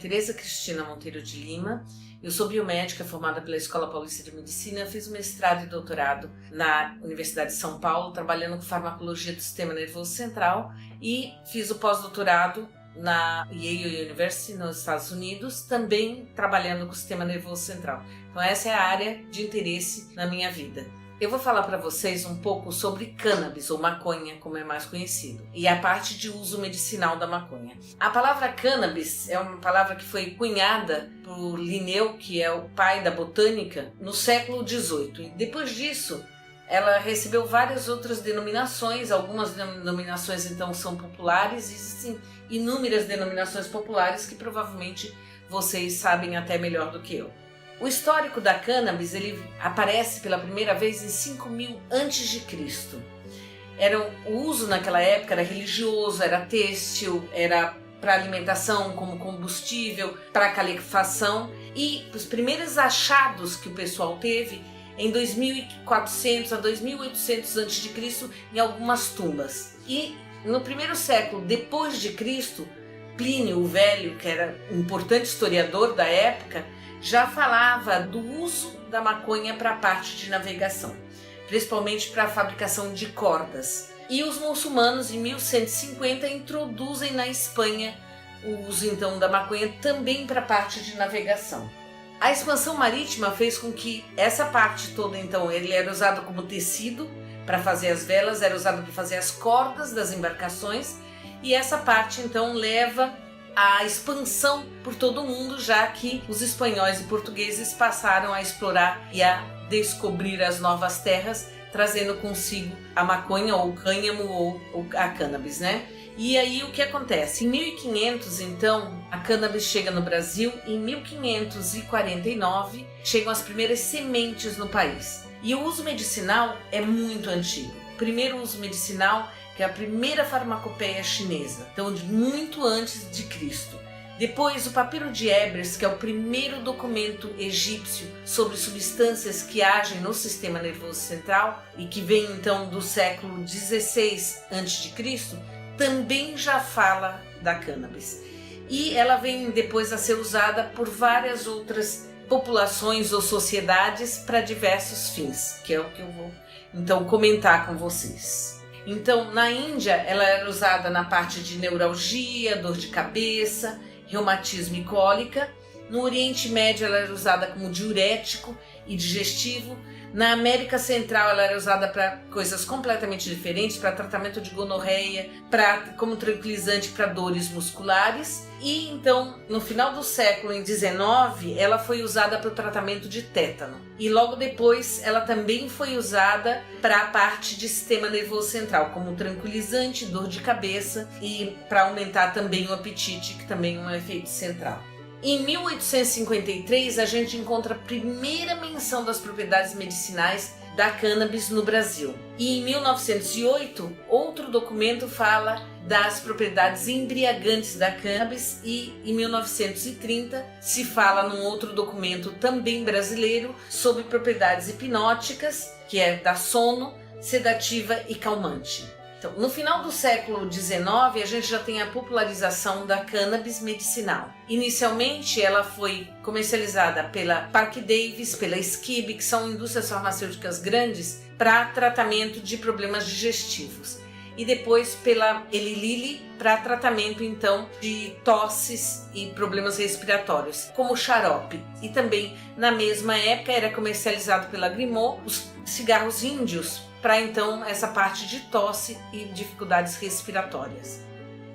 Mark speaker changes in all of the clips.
Speaker 1: Tereza Cristina Monteiro de Lima, eu sou biomédica formada pela Escola Paulista de Medicina, fiz mestrado e doutorado na Universidade de São Paulo, trabalhando com farmacologia do sistema nervoso central, e fiz o pós-doutorado na Yale University, nos Estados Unidos, também trabalhando com o sistema nervoso central. Então essa é a área de interesse na minha vida. Eu vou falar para vocês um pouco sobre cannabis, ou maconha, como é mais conhecido, e a parte de uso medicinal da maconha. A palavra cannabis é uma palavra que foi cunhada por Linneu, que é o pai da botânica, no século XVIII. E depois disso, ela recebeu várias outras denominações, algumas denominações então são populares, existem inúmeras denominações populares que provavelmente vocês sabem até melhor do que eu. O histórico da cannabis ele aparece pela primeira vez em 5000 a.C. O uso naquela época era religioso, era têxtil, era para alimentação como combustível, para calefação, e os primeiros achados que o pessoal teve em 2400 a 2800 a.C. em algumas tumbas. E no primeiro século depois de Cristo, Plínio o Velho, que era um importante historiador da época, já falava do uso da maconha para a parte de navegação, principalmente para a fabricação de cordas. E os muçulmanos, em 1150, introduzem na Espanha o uso então da maconha também para a parte de navegação. A expansão marítima fez com que essa parte toda, então, ele era usado como tecido para fazer as velas, era usado para fazer as cordas das embarcações, e essa parte então leva a expansão por todo o mundo, já que os espanhóis e portugueses passaram a explorar e a descobrir as novas terras, trazendo consigo a maconha ou o cânhamo ou a cannabis, né? E aí o que acontece? Em 1500, então, a cannabis chega no Brasil, em 1549 chegam as primeiras sementes no país. E o uso medicinal é muito antigo. O primeiro uso medicinal que é a primeira farmacopeia chinesa, então muito antes de Cristo. Depois o papiro de Ebers, que é o primeiro documento egípcio sobre substâncias que agem no sistema nervoso central e que vem então do século XVI a.C., também já fala da cannabis. E ela vem depois a ser usada por várias outras populações ou sociedades para diversos fins, que é o que eu vou então comentar com vocês. Então, na Índia, ela era usada na parte de neuralgia, dor de cabeça, reumatismo e cólica. No Oriente Médio, ela era usada como diurético e digestivo. Na América Central, ela era usada para coisas completamente diferentes, para tratamento de gonorreia, como tranquilizante para dores musculares. E então, no final do século, em 19, ela foi usada para o tratamento de tétano. E logo depois, ela também foi usada para a parte de sistema nervoso central, como tranquilizante, dor de cabeça e para aumentar também o apetite, que também é um efeito central. Em 1853, a gente encontra a primeira menção das propriedades medicinais da cannabis no Brasil. E em 1908, outro documento fala das propriedades embriagantes da cannabis, e em 1930 se fala num outro documento também brasileiro sobre propriedades hipnóticas, que é da sono, sedativa e calmante. Então, no final do século XIX, a gente já tem a popularização da cannabis medicinal. Inicialmente, ela foi comercializada pela Parke Davis, pela Skib, que são indústrias farmacêuticas grandes, para tratamento de problemas digestivos. E depois pela Eli Lilly, para tratamento então de tosses e problemas respiratórios, como xarope. E também, na mesma época, era comercializado pela Grimaud os cigarros índios, para então essa parte de tosse e dificuldades respiratórias.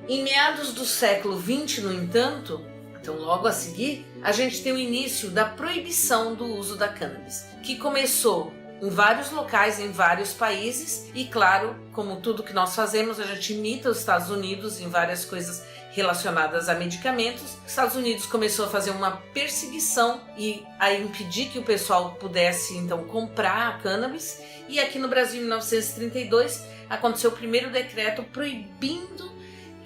Speaker 1: Em meados do século XX, no entanto, então logo a seguir, a gente tem o início da proibição do uso da cannabis, que começou em vários locais, em vários países, e claro, como tudo que nós fazemos, a gente imita os Estados Unidos em várias coisas relacionadas a medicamentos. Os Estados Unidos começou a fazer uma perseguição e a impedir que o pessoal pudesse então comprar a cannabis, e aqui no Brasil, em 1932, aconteceu o primeiro decreto proibindo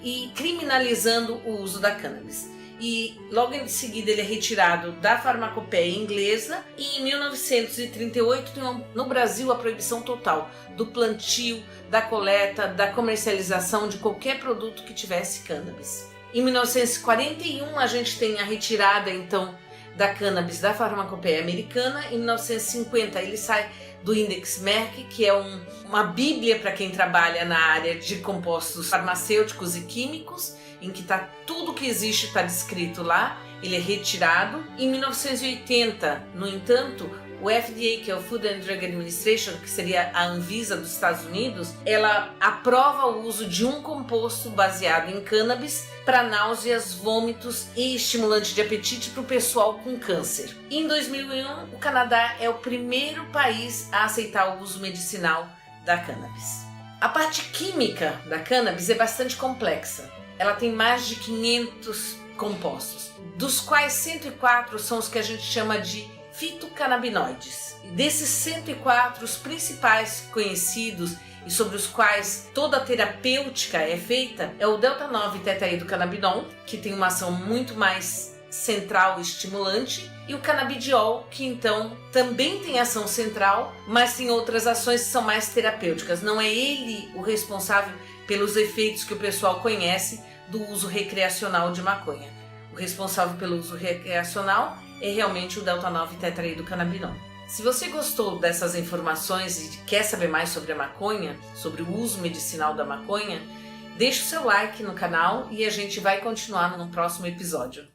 Speaker 1: e criminalizando o uso da cannabis. E logo em seguida ele é retirado da farmacopeia inglesa, e em 1938 tem no Brasil a proibição total do plantio, da coleta, da comercialização de qualquer produto que tivesse cannabis. Em 1941 a gente tem a retirada então da cannabis da farmacopeia americana. Em 1950 ele sai do Index Merck, que é uma bíblia para quem trabalha na área de compostos farmacêuticos e químicos, em que tudo que existe está descrito lá. Ele é retirado. Em 1980, no entanto, o FDA, que é o Food and Drug Administration, que seria a Anvisa dos Estados Unidos, ela aprova o uso de um composto baseado em cannabis para náuseas, vômitos e estimulante de apetite para o pessoal com câncer. Em 2001, o Canadá é o primeiro país a aceitar o uso medicinal da cannabis. A parte química da cannabis é bastante complexa. Ela tem mais de 500 compostos, dos quais 104 são os que a gente chama de fitocannabinoides. Desses 104, os principais conhecidos e sobre os quais toda a terapêutica é feita é o delta-9-tetraidrocannabinol, que tem uma ação muito mais central e estimulante, e o canabidiol, que então também tem ação central, mas tem outras ações que são mais terapêuticas. Não é ele o responsável pelos efeitos que o pessoal conhece do uso recreacional de maconha. O responsável pelo uso recreacional é realmente o delta-9-tetraidrocannabinol. Se você gostou dessas informações e quer saber mais sobre a maconha, sobre o uso medicinal da maconha, deixe o seu like no canal e a gente vai continuar no próximo episódio.